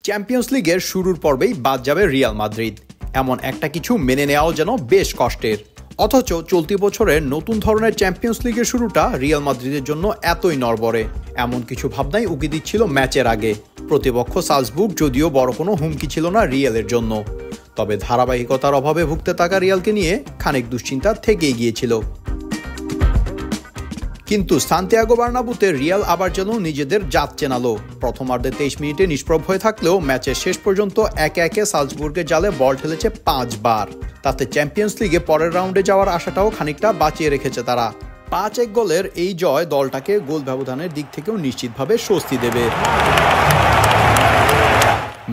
Champions লিগের শুরুর পর্বেই বাদ যাবে রিয়াল মাদ্রিদ, এমন একটা কিছু মেনে নেওয়াও যেন বেশ কষ্টের। অথচ চলতি বছরের নতুন ধরনের চ্যাম্পিয়ন্স লিগের শুরুটা রিয়াল মাদ্রিদের জন্য এতই নড়বড়ে, এমন কিছু ভাবনাই উকি দিচ্ছিল ম্যাচের আগে। প্রতিপক্ষ সালজবুর্গ যদিও বড় কোনো হুমকি ছিল না রিয়ালের জন্য, তবে ধারাবাহিকতার অভাবে ভুগতে থাকা রিয়ালকে নিয়ে খানিক দুশ্চিন্তা থেকেই গিয়েছিল। কিন্তু সান্তিয়াগো বার্নাব্যুতে রিয়াল আবার যেন নিজেদের জাত চেনালো। প্রথমার্ধে 23 মিনিটে নিষ্প্রভ হয়ে থাকলেও ম্যাচের শেষ পর্যন্ত একে একে সালজবুর্গের জালে বল ঠেলেছে 5 বার। তাতে চ্যাম্পিয়ন্স লিগে পরের রাউন্ডে যাওয়ার আশাটাও খানিকটা বাঁচিয়ে রেখেছে তারা। 5-1 গোলের এই জয় দলটাকে গোল ব্যবধানের দিক থেকেও নিশ্চিতভাবে স্বস্তি দেবে।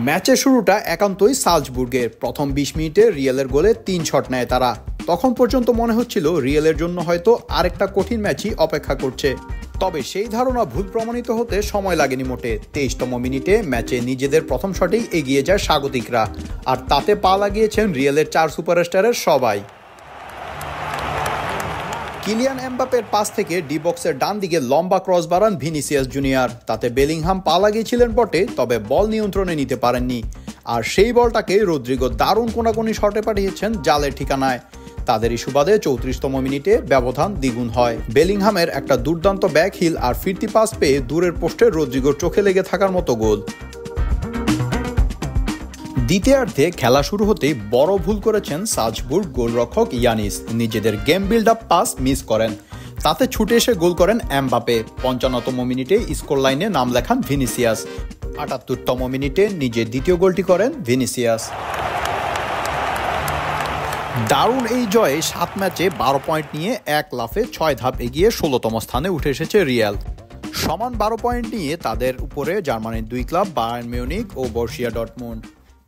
ম্যাচের শুরুটা একান্তই সালজবুর্গের। প্রথম 20 মিনিটে রিয়ালের গোলে 3 শট নেয় তারা। তখন পর্যন্ত মনে হচ্ছিল রিয়ালের জন্য হয়তো আরেকটা কঠিন ম্যাচই অপেক্ষা করছে। তবে সেই ধারণা ভুল প্রমাণিত হতে সময় লাগেনি মোটে। 23তম মিনিটে ম্যাচে নিজেদের প্রথম শটেই এগিয়ে যায় স্বাগতিকরা, আর তাতে পা লাগিয়েছেন রিয়ালের 4 সুপারস্টারের সবাই। কিলিয়ান এমবাপ্পের পাস থেকে ডি বক্সের ডান দিকে লম্বা ক্রস বাড়ান ভিনিসিয়াস জুনিয়র। তাতে বেলিংহাম পা লাগিয়েছিলেন বটে, তবে বল নিয়ন্ত্রণে নিতে পারেননি, আর সেই বলটাকে রদ্রিগো দারুণ কোনাকুনি শটে পাঠিয়েছেন জালের ঠিকানায়। তাদেরই সুবাদে 34তম মিনিটে ব্যবধান দ্বিগুণ হয়। বেলিংহামের একটা দুর্দান্ত ব্যাক হিল আর ফিরতি পাস পেয়ে দূরের পোস্টে রদ্রিগোর চোখে লেগে থাকার মতো গোল। দ্বিতীয়ার্ধে খেলা শুরু হতেই বড় ভুল করেছেন সালজবুর্গ গোলরক্ষক ইয়ানিস। নিজেদের game build up pass miss করেন, তাতে ছুটে এসে গোল করেন এমবাপ্পে। 55তম মিনিটে স্কোর লাইনে নাম লেখান ভিনিসিয়াস। 78তম মিনিটে নিজের দ্বিতীয় গোলটি করেন ভিনিসিয়াস। দারুণ এই জয়ে 7 ম্যাচে 12 পয়েন্ট নিয়ে এক লাফে 6 ধাপ এগিয়ে 16তম স্থানে উঠে এসেছে রিয়াল। সমান 12 পয়েন্ট নিয়ে তাদের উপরে জার্মানির 2 ক্লাব বায়ার্ন মিউনিখ ও বরুসিয়া ডর্টমুন্ড।